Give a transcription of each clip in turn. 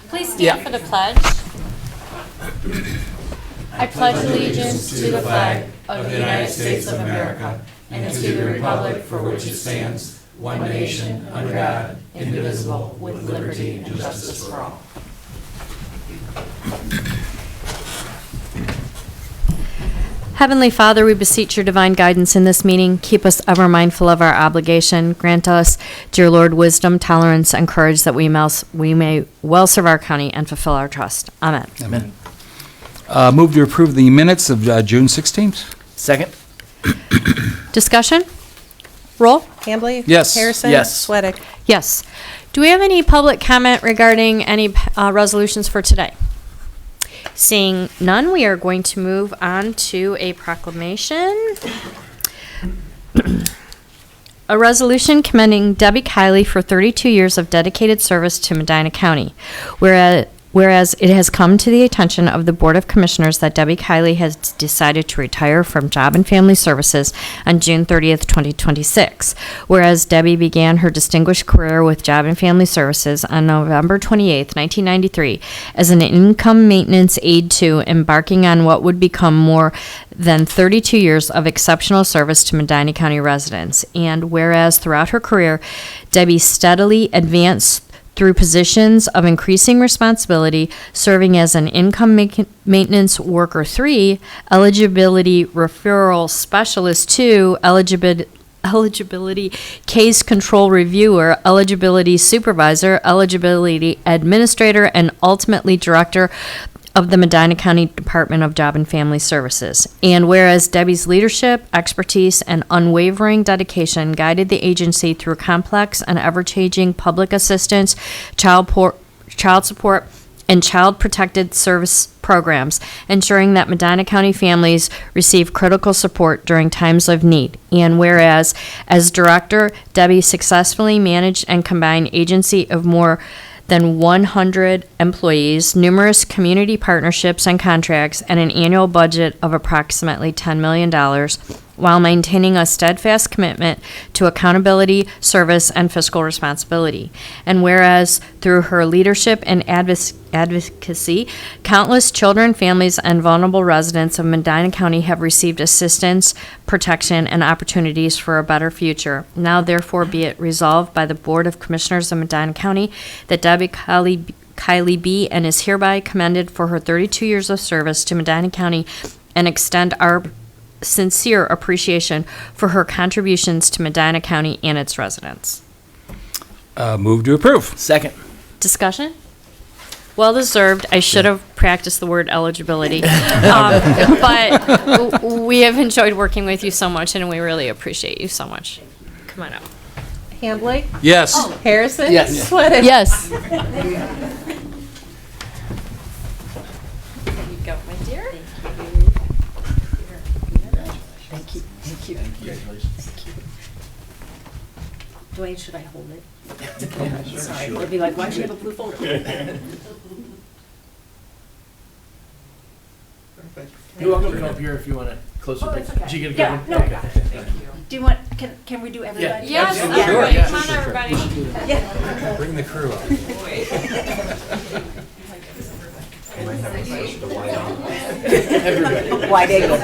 Please stand for the pledge. I pledge allegiance to the flag of the United States of America and to the republic for which it stands, one nation, under God, indivisible, with liberty and justice for all. Heavenly Father, we beseech your divine guidance in this meeting. Keep us ever mindful of our obligation. Grant us, dear Lord, wisdom, tolerance, and courage that we may well serve our county and fulfill our trust. Amen. Amen. Move to approve the minutes of June 16th. Second? Discussion? Roll? Hambley? Yes. Harrison? Yes. Sweattick? Yes. Do we have any public comment regarding any resolutions for today? Seeing none, we are going to move on to a proclamation. A resolution commending Debbie Kiley for 32 years of dedicated service to Medina County. Whereas it has come to the attention of the Board of Commissioners that Debbie Kiley has decided to retire from Job and Family Services on June 30th, 2026. Whereas Debbie began her distinguished career with Job and Family Services on November 28th, 1993, as an income maintenance aide to embarking on what would become more than 32 years of exceptional service to Medina County residents. And whereas throughout her career, Debbie steadily advanced through positions of increasing responsibility, serving as an income maintenance worker 3, eligibility referral specialist 2, eligibility case control reviewer, eligibility supervisor, eligibility administrator, and ultimately director of the Medina County Department of Job and Family Services. And whereas Debbie's leadership, expertise, and unwavering dedication guided the agency through complex and ever-changing public assistance, child support, and child protected service programs, ensuring that Medina County families receive critical support during times of need. And whereas, as director, Debbie successfully managed and combined agency of more than 100 employees, numerous community partnerships and contracts, and an annual budget of approximately $10 million, while maintaining a steadfast commitment to accountability, service, and fiscal responsibility. And whereas through her leadership and advocacy, countless children, families, and vulnerable residents of Medina County have received assistance, protection, and opportunities for a better future. Now, therefore, be it resolved by the Board of Commissioners of Medina County that Debbie Kiley be and is hereby commended for her 32 years of service to Medina County, and extend our sincere appreciation for her contributions to Medina County and its residents. Move to approve. Second? Discussion? Well deserved. I should have practiced the word eligibility. But we have enjoyed working with you so much, and we really appreciate you so much. Come on up. Hambley? Yes. Harrison? Yes. Sweattick? Yes. There you go, my dear. Dwayne, should I hold it? Sorry, they'll be like, why does she have a blue folder? You're welcome to come up here if you want to closer. Oh, it's okay. Did you get a good Yeah, one? no. Okay. Thank you. Do you want, can we do everybody? Yes, Sure. everybody. Yeah. Come on, everybody. Yeah. Bring the crew up. Everybody. Wide angle.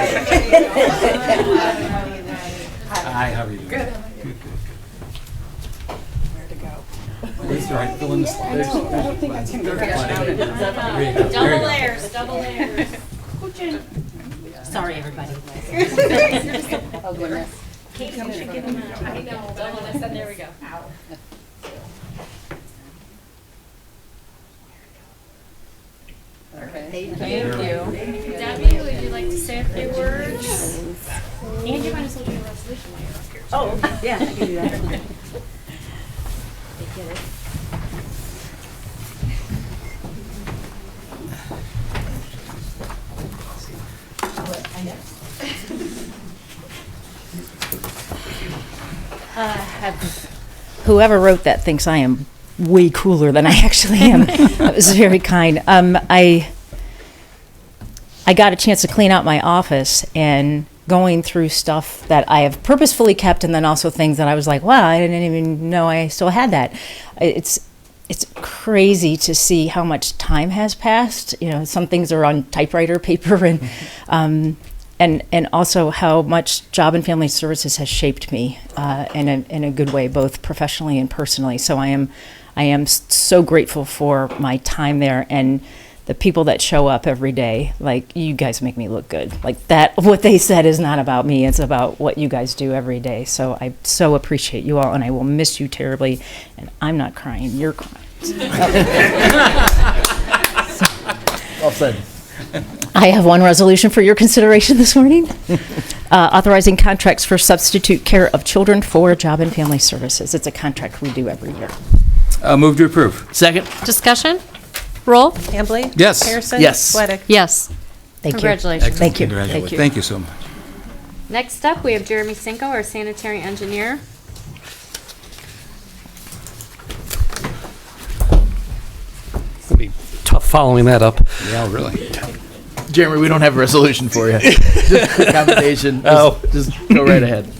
Hi, how are you doing? Good. Where to go? Please go ahead, fill in the slides. I don't think that's going to be Double layers, double layers. Sorry, everybody. Oh, goodness. Kate, you should give him a. I know, double this, and there we go. Okay. Thank you. Debbie, would you like to say a few words? And you might as well do a resolution while you're up here. Oh, yeah, I can do that. They get it. Whoever wrote that thinks I am way cooler than I actually am. That was very kind. I got a chance to clean out my office and going through stuff that I have purposefully kept, and then also things that I was like, wow, I didn't even know I still had that. It's it's crazy to see how much time has passed. You know, some things are on typewriter paper, and also how much Job and Family Services has shaped me in a good way, both professionally and personally. So I am so grateful for my time there and the people that show up every day. Like, you guys make me look good. Like, that, what they said is not about me. It's about what you guys do every day. So I so appreciate you all, and I will miss you terribly. And I'm not crying, you're crying. All said. I have one resolution for your consideration this morning. Authorizing contracts for substitute care of children for Job and Family Services. It's a contract we do every year. Move to approve. Second? Discussion? Roll? Hambley? Yes. Harrison? Yes. Sweattick? Yes. Thank you. Congratulations. Thank you. Congratulations. Thank you. Thank you so much. Next up, we have Jeremy Cinco, our sanitary engineer. It'll be tough following that up. Yeah, really. Jeremy, we don't have a resolution for you. Just a commendation. Just go right ahead.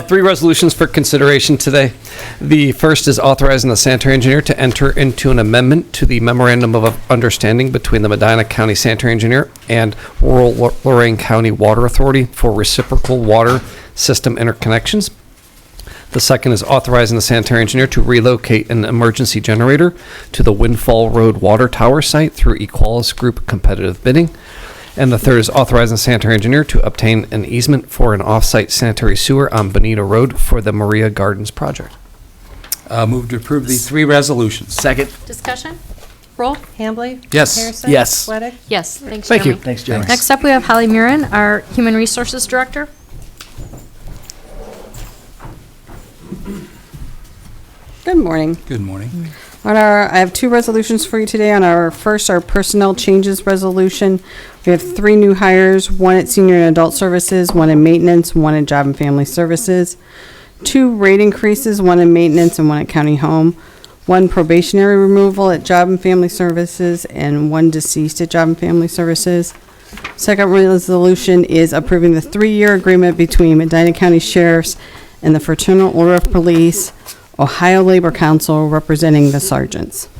3 resolutions for consideration today. The first is authorizing the sanitary engineer to enter into an amendment to the memorandum of understanding between the Medina County sanitary engineer and rural Lorraine County Water Authority for reciprocal water system interconnections. The second is authorizing the sanitary engineer to relocate an emergency generator to the Windfall Road Water Tower site through Equalis Group competitive bidding. And the third is authorizing the sanitary engineer to obtain an easement for an off-site sanitary sewer on Bonita Road for the Maria Gardens project. Move to approve the 3 resolutions. Second? Discussion? Roll? Hambley? Yes. Harrison? Yes. Sweattick? Yes. Thanks, Thank you. Jeremy. Thanks, Jeremy. Next up, we have Holly Murin, our Human Resources Director. Good morning. Good morning. I have 2 resolutions for you today. On our personnel changes resolution. We have 3 new hires, 1 at senior and adult services, 1 in maintenance, 1 in job and family services. 2 rate increases, 1 in maintenance and 1 at county home. 1 probationary removal at job and family services and 1 deceased at job and family services. Second resolution is approving the 3-year agreement between Medina County Sheriff's and the Fraternal Order of Police, Ohio Labor Council, representing the sergeants.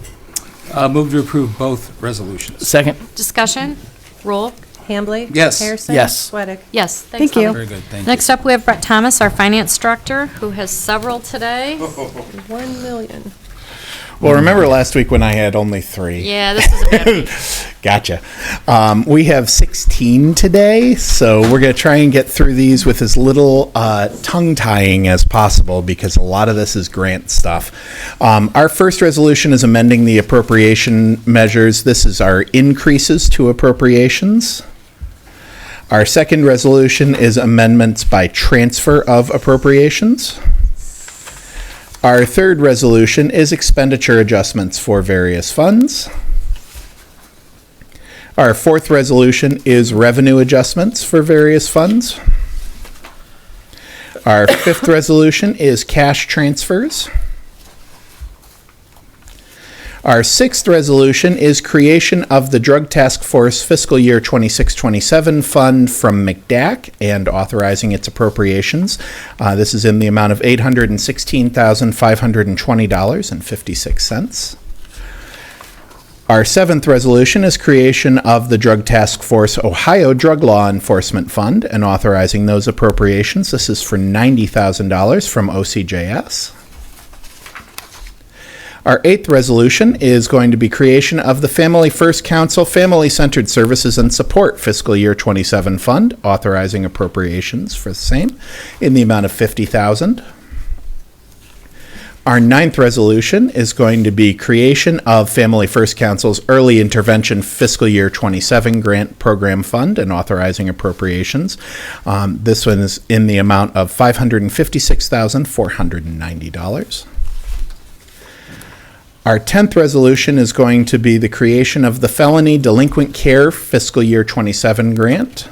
Move to approve both resolutions. Second? Discussion? Roll? Hambley? Yes. Harrison? Yes. Sweattick? Yes. Thanks, Thank you. Holly. Very good, thank you. Next up, we have Brett Thomas, our Finance Director, who has several today. 1 million. Well, remember last week when I had only 3? Yeah, this is a bad week. Gotcha. We have 16 today, so we're going to try and get through these with as little tongue-tying as possible because a lot of this is grant stuff. Our first resolution is amending the appropriation measures. This is our increases to appropriations. Our second resolution is amendments by transfer of appropriations. Our third resolution is expenditure adjustments for various funds. Our fourth resolution is revenue adjustments for various funds. Our fifth resolution is cash transfers. Our sixth resolution is creation of the Drug Task Force Fiscal Year 26-27 Fund from McDack and authorizing its appropriations. This is in the amount of $816,520.56. Our seventh resolution is creation of the Drug Task Force Ohio Drug Law Enforcement Fund and authorizing those appropriations. This is for $90,000 from OCJS. Our eighth resolution is going to be creation of the Family First Council Family-Centered Services and Support Fiscal Year 27 Fund, authorizing appropriations for the same in the amount of $50,000. Our ninth resolution is going to be creation of Family First Council's Early Intervention Fiscal Year 27 Grant Program Fund and authorizing appropriations. This one is in the amount of $556,490. Our 10th resolution is going to be the creation of the Felony Delinquent Care Fiscal Year 27 grant.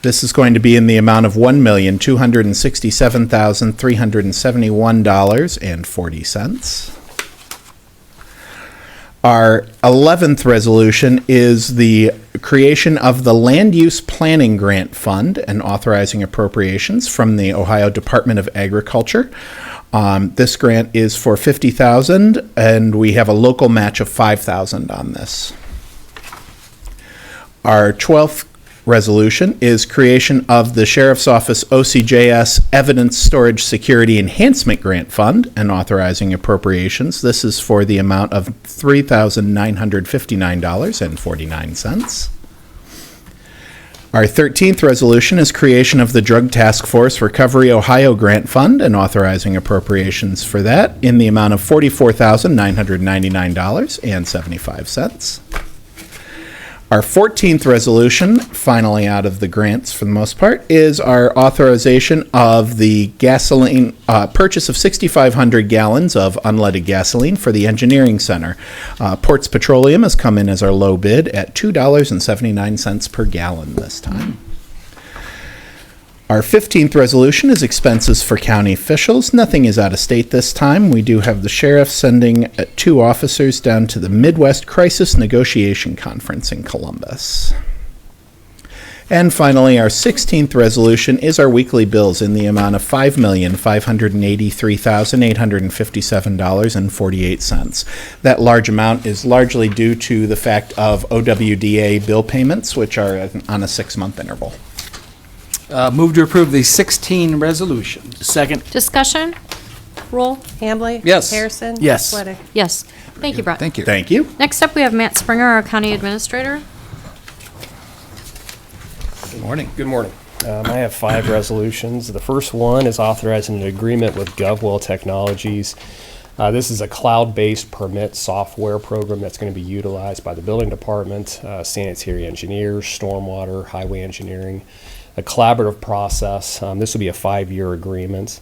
This is going to be in the amount of $1,267,371.40. Our 11th resolution is the creation of the Land Use Planning Grant Fund and authorizing appropriations from the Ohio Department of Agriculture. This grant is for $50,000, and we have a local match of $5,000 on this. Our 12th resolution is creation of the Sheriff's Office OCJS Evidence Storage Security Enhancement Grant Fund and authorizing appropriations. This is for the amount of $3,959.49. Our 13th resolution is creation of the Drug Task Force Recovery Ohio Grant Fund and authorizing appropriations for that in the amount of $44,999.75. Our 14th resolution, finally out of the grants for the most part, is our authorization of the gasoline, purchase of 6,500 gallons of unleaded gasoline for the engineering center. Ports Petroleum has come in as our low bid at $2.79 per gallon this time. Our 15th resolution is expenses for county officials. Nothing is out of state this time. We do have the sheriff sending 2 officers down to the Midwest Crisis Negotiation Conference in Columbus. And finally, our 16th resolution is our weekly bills in the amount of $5,583,857.48. That large amount is largely due to the fact of OWDA bill payments, which are on a 6-month interval. Move to approve the 16 resolutions. Second. Discussion? Roll? Hambley? Yes. Harrison? Yes. Sweattick? Yes. Thank you, Brett. Thank you. Thank you. Next up, we have Matt Springer, our county administrator. Good morning. Good morning. I have 5 resolutions. The first one is authorizing an agreement with GovWell Technologies. This is a cloud-based permit software program that's going to be utilized by the building department, sanitary engineers, stormwater, highway engineering, a collaborative process. This will be a 5-year agreement.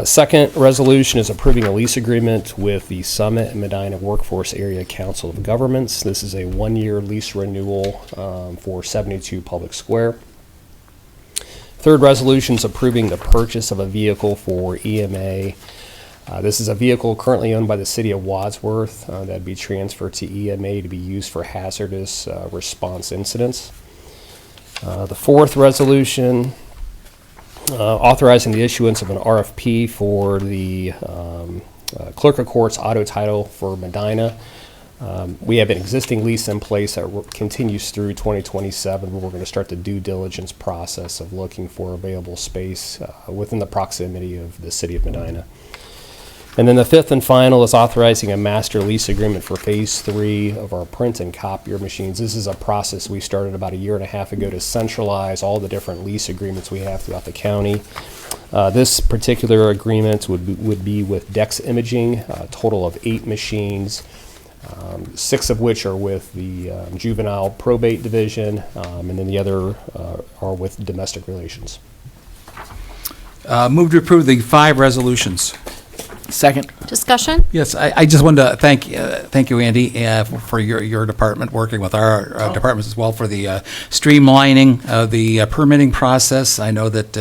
Second resolution is approving a lease agreement with the Summit and Medina Workforce Area Council of Governments. This is a 1-year lease renewal for 72 Public Square. Third resolution is approving the purchase of a vehicle for EMA. This is a vehicle currently owned by the city of Wadsworth that'd be transferred to EMA to be used for hazardous response incidents. The fourth resolution, authorizing the issuance of an RFP for the clerk of courts auto title for Medina. We have an existing lease in place that continues through 2027, but we're going to start the due diligence process of looking for available space within the proximity of the city of Medina. And then the fifth and final is authorizing a master lease agreement for phase 3 of our print and copier machines. This is a process we started about 1.5 years ago to centralize all the different lease agreements we have throughout the county. This particular agreement would be with Dex Imaging, a total of 8 machines, 6 of which are with the juvenile probate division, and then the other are with domestic relations. Move to approve the 5 resolutions. Second. Discussion? Yes, I just wanted to thank you, Andy, for your department, working with our departments as well for the streamlining of the permitting process. I know that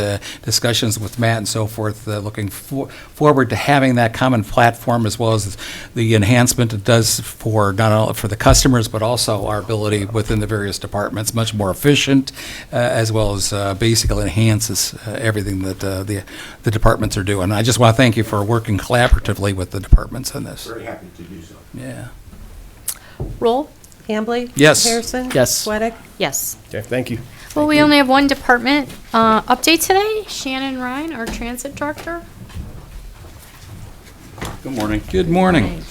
discussions with Matt and so forth, looking forward to having that common platform as well as the enhancement it does for not only for the customers, but also our ability within the various departments, much more efficient, as well as basically enhances everything that the departments are doing. I just want to thank you for working collaboratively with the departments on this. Very happy to do so. Yeah. Roll? Hambley? Yes. Harrison? Yes. Sweattick? Yes. Okay, thank you. Well, we only have one department update today. Shannon Ryan, our transit director. Good morning. Good morning.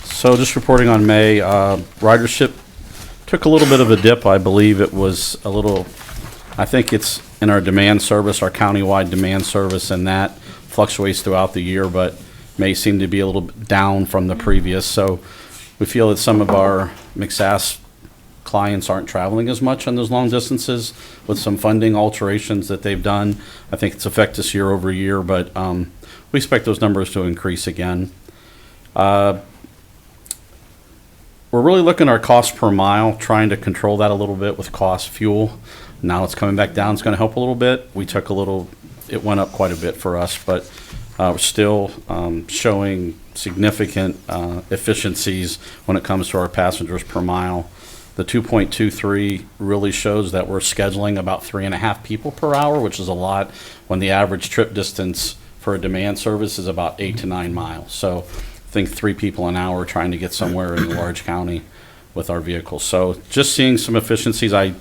So just reporting on May, ridership took a little bit of a dip. I believe it was a little, I think it's in our demand service, our countywide demand service, and that fluctuates throughout the year, but may seem to be a little bit down from the previous. So we feel that some of our McSass clients aren't traveling as much on those long distances with some funding alterations that they've done. I think it's affected us year over year, but we expect those numbers to increase again. We're really looking at our cost per mile, trying to control that a little bit with cost fuel. Now it's coming back down. It's going to help a little bit. We took a little, it went up quite a bit for us, but we're still showing significant efficiencies when it comes to our passengers per mile. The 2.23 really shows that we're scheduling about 3.5 people per hour, which is a lot when the average trip distance for a demand service is about 8 to 9 miles. So I think 3 people an hour trying to get somewhere in a large county with our vehicles. So just seeing some efficiencies. I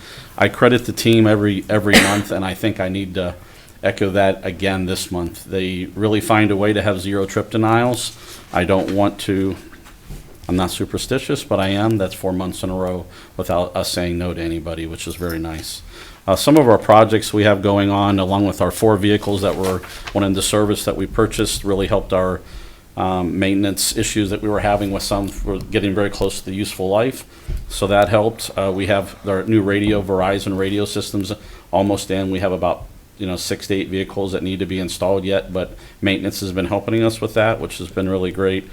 credit the team every month, and I think I need to echo that again this month. They really find a way to have 0 trip denials. I don't want to, I'm not superstitious, but I am. That's 4 months in a row without us saying no to anybody, which is very nice. Some of our projects we have going on, along with our 4 vehicles that went into service that we purchased, really helped our maintenance issues that we were having with some. We're getting very close to the useful life, so that helped. We have our new Verizon radio systems almost in. We have about 6 to 8 vehicles that need to be installed yet, but maintenance has been helping us with that, which has been really great.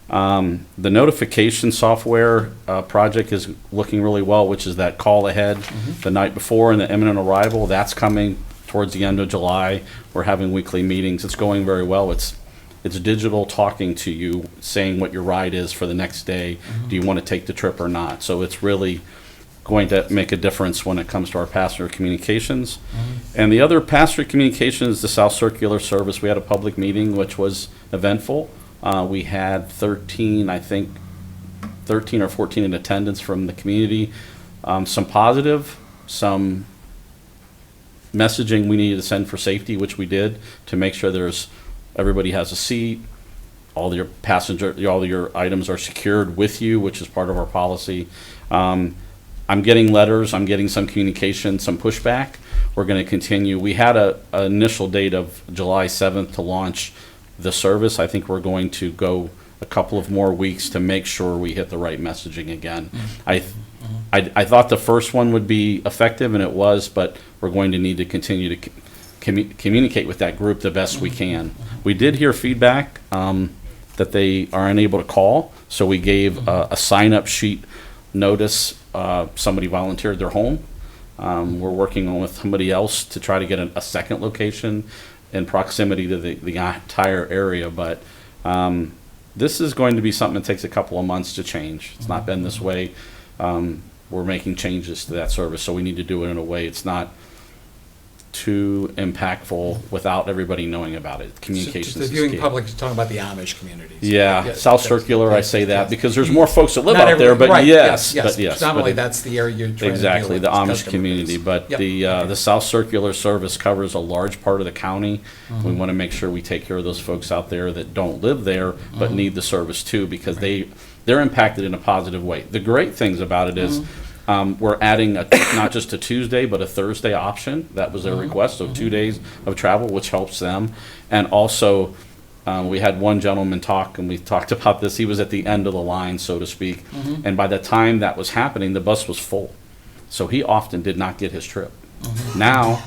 The notification software project is looking really well, which is that call ahead the night before and the imminent arrival. That's coming towards the end of July. We're having weekly meetings. It's going very well. It's digital talking to you, saying what your ride is for the next day. Do you want to take the trip or not? So it's really going to make a difference when it comes to our passenger communications. And the other passenger communication is the South Circular Service. We had a public meeting, which was eventful. We had 13 or 14 in attendance from the community. Some positive, some messaging we needed to send for safety, which we did, to make sure everybody has a seat, all your items are secured with you, which is part of our policy. I'm getting letters, I'm getting some communication, some pushback. We're going to continue. We had an initial date of July 7th to launch the service. I think we're going to go a couple of more weeks to make sure we hit the right messaging again. I thought the first one would be effective, and it was, but we're going to need to continue to communicate with that group the best we can. We did hear feedback that they are unable to call, so we gave a sign-up sheet notice. Somebody volunteered their home. We're working on with somebody else to try to get a second location in proximity to the entire area, but this is going to be something that takes a couple of months to change. It's not been this way. We're making changes to that service, so we need to do it in a way it's not too impactful without everybody knowing about it. Communications The is viewing key. public is talking about the Amish communities. Yeah, South that's- Circular, I yes, say that yes. because there's more folks that live Not out there, everybody- but right, yes. Predominantly, but- that's the area you're trying to deal Exactly, with, the Amish customer community, base. but Yep. the South Circular Service covers a large part of the county. We want to make sure we take care of those folks out there that don't live there, but need the service too, because they're impacted in a positive way. The great things about it is, we're adding not just a Tuesday, but a Thursday option. That was their request, so 2 days of travel, which helps them. And also, we had one gentleman talk, and we talked about this. He was at the end of the line, so to speak. And by the time that was happening, the bus was full. So he often did not get his trip. Now,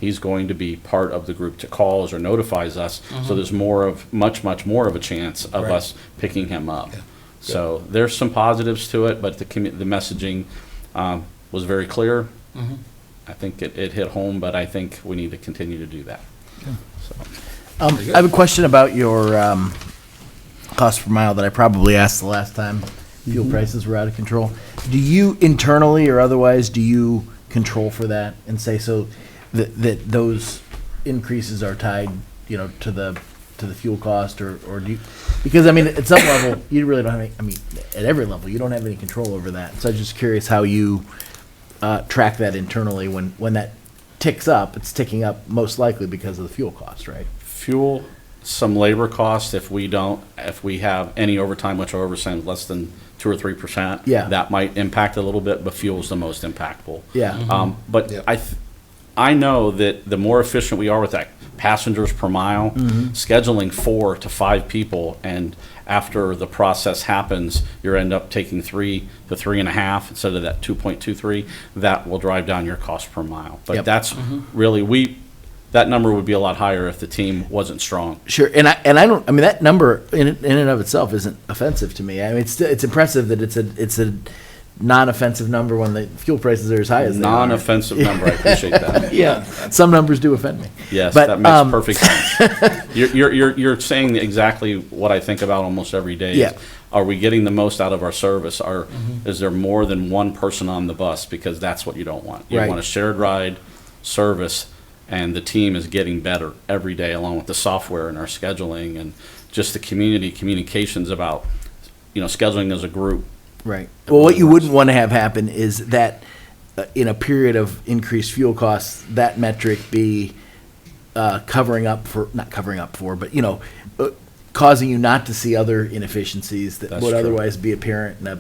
he's going to be part of the group that calls or notifies us. So there's much more of a chance of Right. us picking him up. Yeah. So there's some positives to it, but the messaging was very clear. I think it hit home, but I think we need to continue to do that. I have a question about your cost per mile that I probably asked the last time fuel prices were out of control. Do you internally or otherwise, do you control for that and say so that those increases are tied, to the fuel cost, or do you, because I mean at some level you really don't have any, at every level you don't have any control over that. So I'm just curious how you track that internally when that ticks up. It's ticking up most likely because of the fuel cost, right? Fuel, some labor costs if we have any overtime, which our overtime is less than 2 or 3%. Yeah. That might impact a little bit, but fuel's the most impactful. Yeah. But Yep. I know that the more efficient we are with that passengers per mile, scheduling 4 to 5 people, and after the process happens, you end up taking 3 to 3.5 instead of that 2.23. That will drive down your cost per mile. But Yep. that's really that number would be a lot higher if the team wasn't strong. Sure, and I don't. I mean, that number in and of itself isn't offensive to me. I mean, it's impressive that it's a non-offensive number when the fuel prices are as high as they are. Non-offensive number, I appreciate that. Yeah, some numbers do offend me. Yes, But, that makes perfect sense. You're saying exactly what I think about almost every day. Yeah. Are we getting the most out of our service? Is there more than one person on the bus? Because that's what you don't want. You Right. want a shared ride service And the team is getting better every day, along with the software and our scheduling and just the communications about, scheduling as a group. Right. Well, what you wouldn't want to have happen is that in a period of increased fuel costs, that metric be not covering up for, but, causing you not to see other inefficiencies that That's would true. otherwise be apparent in a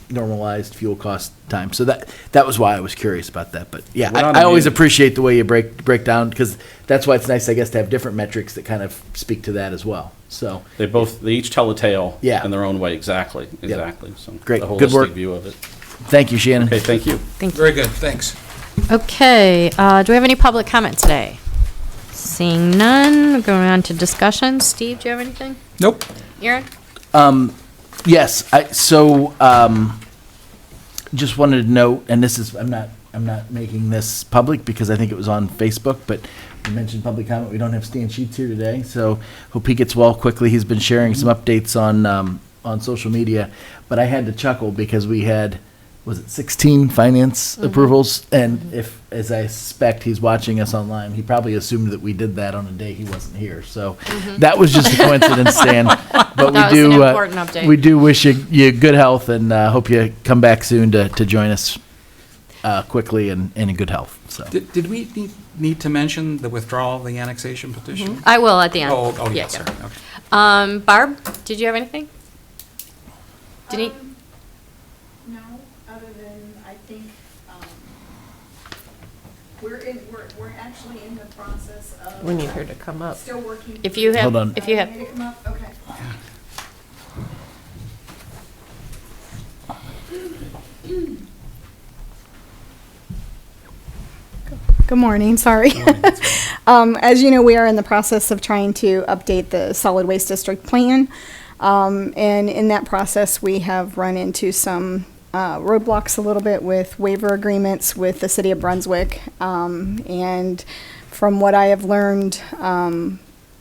normalized fuel cost time. So that was why I was curious about that. But yeah, We're not I always immune. appreciate the way you break down, because that's why it's nice, I guess, to have different metrics that kind of speak to that as well. So They each tell a tale Yeah. in their own way. Exactly. So Great. the Good work. holistic view of it. thank you, Shannon. Okay, thank you. Very good, thanks. Okay, do we have any public comment today? Seeing none, going on to discussion. Steve, do you have anything? Nope. Aaron? Yes, just wanted to note, and this is, I'm not making this public because I think it was on Facebook, but you mentioned public comment. We don't have Stan Sheets here today, so hope he gets well quickly. He's been sharing some updates on social media, but I had to chuckle because we had, was it 16 finance approvals? And if, as I suspect, he's watching us online, he probably assumed that we did that on a day he wasn't here. So that was just a coincidence, Stan. But That was an important update. we do wish you good health, and hope you come back soon to join us quickly and in good health. So Did we need to mention the withdrawal of the annexation petition? I will at the end. Oh, Yeah, yes, yeah. sorry, okay. Barb, did you have anything? Denise? No, other than I think, we're actually in the process of. We need her to come up. Still working. If you have, Hold on. if you have, Want me to come up? Okay. Good morning, sorry. As you know, we are in the process of trying to update the solid waste district plan. And in that process, we have run into some roadblocks a little bit with waiver agreements with the city of Brunswick. And from what I have learned,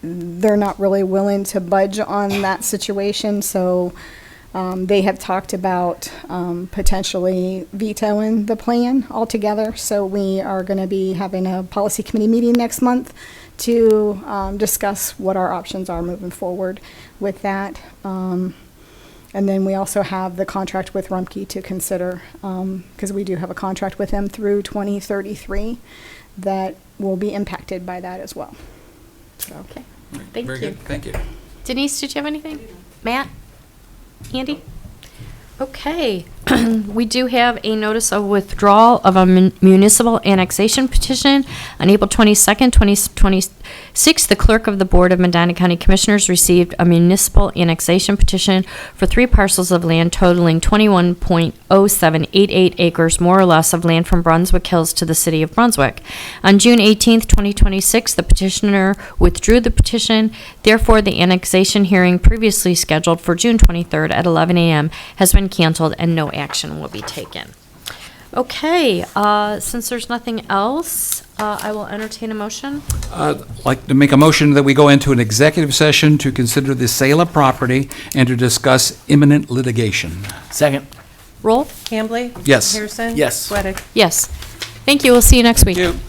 they're not really willing to budge on that situation. So they have talked about potentially vetoing the plan altogether. So we are going to be having a policy committee meeting next month to discuss what our options are moving forward with that. And then we also have the contract with Rumpke to consider, because we do have a contract with them through 2033 that will be impacted by that as well. So. okay, thank Very you. good, thank you. Denise, did you have anything? Matt? Andy? Okay, we do have a notice of withdrawal of a municipal annexation petition on April 22nd, 2026. The clerk of the Board of Medina County Commissioners received a municipal annexation petition for 3 parcels of land totaling 21.0788 acres, more or less, of land from Brunswick Hills to the city of Brunswick. On June 18th, 2026, the petitioner withdrew the petition. Therefore, the annexation hearing previously scheduled for June 23rd at 11 a.m. has been canceled and no action will be taken. Okay, since there's nothing else, I will entertain a motion. I'd like to make a motion that we go into an executive session to consider the sale of property and to discuss imminent litigation. second. Roll? Hambley? Yes. Harrison? Yes. Sweattick? Yes. Thank you. We'll see you next week. Thank you.